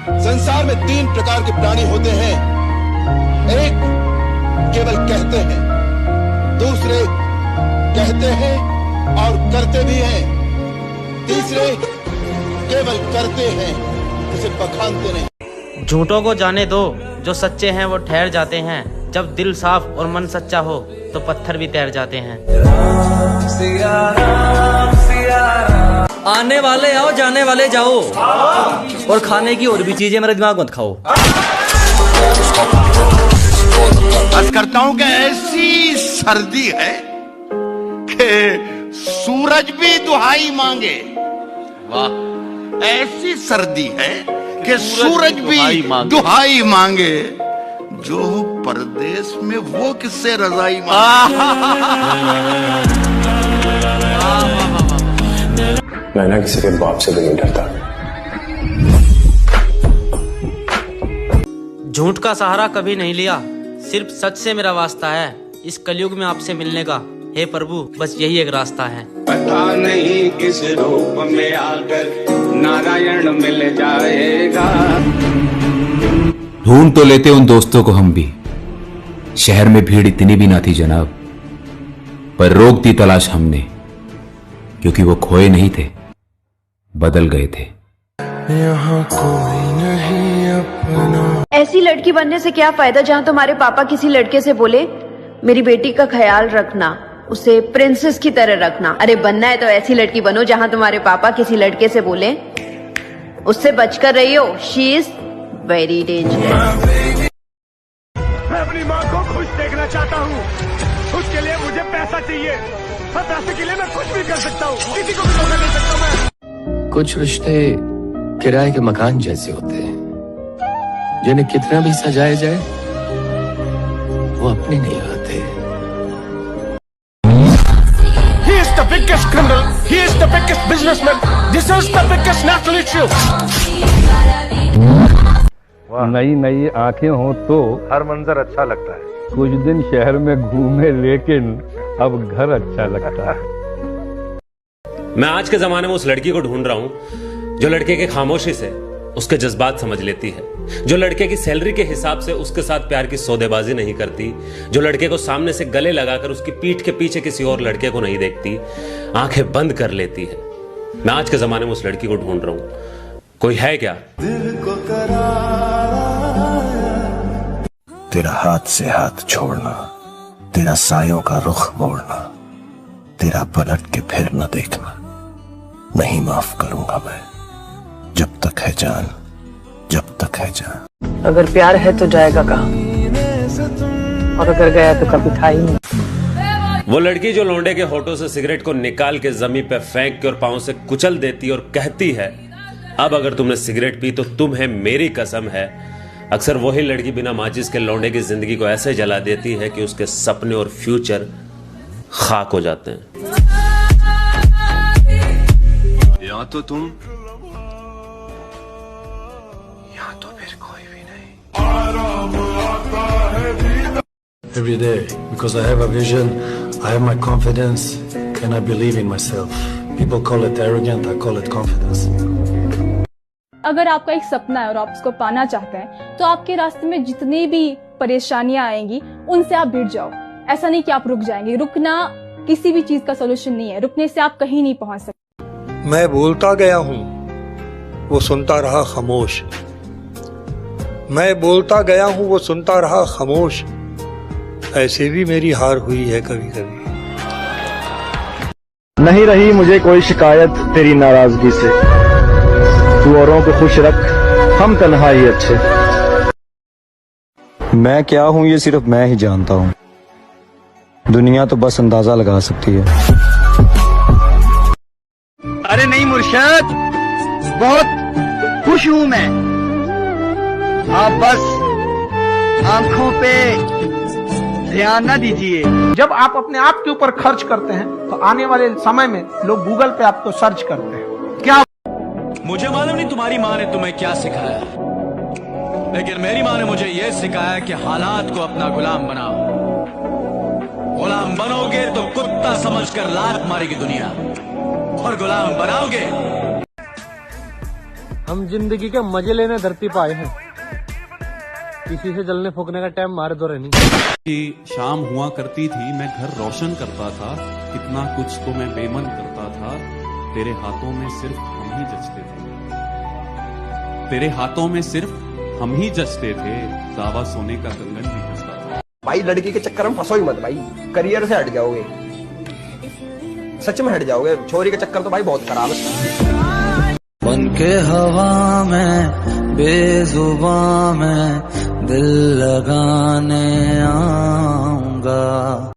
संसार में 3 प्रकार के प्राणी होते हैं। एक केवल कहते हैं, दूसरे कहते हैं और करते भी हैं, तीसरे केवल करते हैं, उसे बखानते नहीं। झूठों को जाने दो, जो सच्चे हैं वो ठहर जाते हैं। जब दिल साफ और मन सच्चा हो तो पत्थर भी तैर जाते हैं। आने वाले आओ, जाने वाले जाओ, और खाने की और भी चीजें मेरा दिमाग मत खाओ। अर्ज करता हूं कि ऐसी सर्दी है कि सूरज भी दुहाई मांगे। वाह, ऐसी सर्दी है कि सूरज भी दुहाई मांगे। जो परदेश में वो किससे रजाई मांगे। मैं ना किसी के बाप से भी नहीं डरता। झूठ का सहारा कभी नहीं लिया, सिर्फ सच से मेरा वास्ता है। इस कलयुग में आपसे मिलने का, हे प्रभु, बस यही एक रास्ता है। पता नहीं किस रूप में आकर नारायण मिल जाएगा। ढूंढ तो लेते उन दोस्तों को हम भी, शहर में भीड़ इतनी भी ना थी जनाब, पर रोक दी तलाश हमने, क्योंकि वो खोए नहीं थे, बदल गए थे। यहाँ कोई नहीं अपना। ऐसी लड़की बनने से क्या फायदा जहाँ तुम्हारे पापा किसी लड़के से बोले मेरी बेटी का ख्याल रखना, उसे प्रिंसेस की तरह रखना। अरे बनना है तो ऐसी लड़की बनो जहाँ तुम्हारे पापा किसी लड़के से बोले उससे बचकर रहियो, शी इज वेरी डेंजरस। मैं अपनी माँ को खुश देखना चाहता हूँ, उसके लिए मुझे पैसा चाहिए, और पैसे के लिए मैं कुछ भी कर सकता हूँ, किसी को भी धोखा दे सकता हूँ मैं। कुछ रिश्ते किराए के मकान जैसे होते हैं, जिन्हें कितना भी सजाया जाए वो अपने नहीं होते। He is the biggest criminal, he is the biggest businessman, this is the biggest national issue. नई नई आंखें हो तो हर मंजर अच्छा लगता है। कुछ दिन शहर में घूमे लेकिन अब घर अच्छा लगता है। मैं आज के जमाने में उस लड़की को ढूंढ रहा हूं जो लड़के के खामोशी से उसके जज्बात समझ लेती है, जो लड़के की सैलरी के हिसाब से उसके साथ प्यार की सौदेबाजी नहीं करती, जो लड़के को सामने से गले लगाकर उसकी पीठ के पीछे किसी और लड़के को नहीं देखती, आंखें बंद कर लेती है। मैं आज के जमाने में उस लड़की को ढूंढ रहा हूं, कोई है क्या? तेरा हाथ से हाथ छोड़ना, तेरा सायों का रुख मोड़ना, तेरा पलट के फिर न देखना, नहीं माफ करूंगा मैं, जब तक है जान, जब तक है जान। अगर प्यार है तो जाएगा कहाँ, और अगर गया तो कभी था ही नहीं। वो लड़की जो लौंडे के होठों से सिगरेट को निकाल के जमीन पे फेंक के और पांव से कुचल देती और कहती है, अब अगर तुमने सिगरेट पी तो तुम्हें मेरी कसम है। अक्सर वही लड़की बिना माचिस के लौंडे की जिंदगी को ऐसे जला देती है कि उसके सपने और फ्यूचर खाक हो जाते हैं। या तो तुम, या तो फिर कोई भी नहीं। Every day, because I have a vision, I have my confidence, and I believe in myself. People call it arrogant, I call it confidence. अगर आपका एक सपना है और आप उसको पाना चाहते हैं तो आपके रास्ते में जितनी भी परेशानियां आएंगी उनसे आप भिड़ जाओ। ऐसा नहीं कि आप रुक जाएंगे, रुकना किसी भी चीज का सॉल्यूशन नहीं है, रुकने से आप कहीं नहीं पहुंच सकते। मैं बोलता गया हूँ, वो सुनता रहा खामोश। मैं बोलता गया हूँ, वो सुनता रहा खामोश। ऐसे भी मेरी हार हुई है कभी कभी। नहीं रही मुझे कोई शिकायत तेरी नाराजगी से, तू औरों को खुश रख, हम तन्हा ही अच्छे। मैं क्या हूं ये सिर्फ मैं ही जानता हूं, दुनिया तो बस अंदाजा लगा सकती है। अरे नहीं मुर्शद, बहुत खुश हूं मैं। आप बस आंखों पे ध्यान न दीजिए। जब आप अपने आप के ऊपर खर्च करते हैं तो आने वाले समय में लोग गूगल पे आपको सर्च करते हैं। क्या मुझे मालूम नहीं तुम्हारी माँ ने तुम्हें क्या सिखाया, लेकिन मेरी माँ ने मुझे यह सिखाया कि हालात को अपना गुलाम बनाओ। गुलाम बनोगे तो कुत्ता समझकर लात मारेगी दुनिया, और गुलाम बनाओगे। हम जिंदगी के मजे लेने धरती पे आए हैं, किसी से जलने फूकने का टाइम मारे दो नहीं। कि शाम हुआ करती थी, मैं घर रोशन करता था, कितना कुछ तो मैं बेमन करता था, तेरे हाथों में सिर्फ हम ही जचते थे, तेरे हाथों में सिर्फ हम ही जचते थे, दावा सोने का कंगन भी हंसता था। भाई लड़की के चक्कर में फंसो ही मत भाई, करियर से हट जाओगे, सच में हट जाओगे। छोरी के चक्कर तो भाई बहुत खराब है। बन के हवा में बेजुबां में दिल लगाने आऊंगा।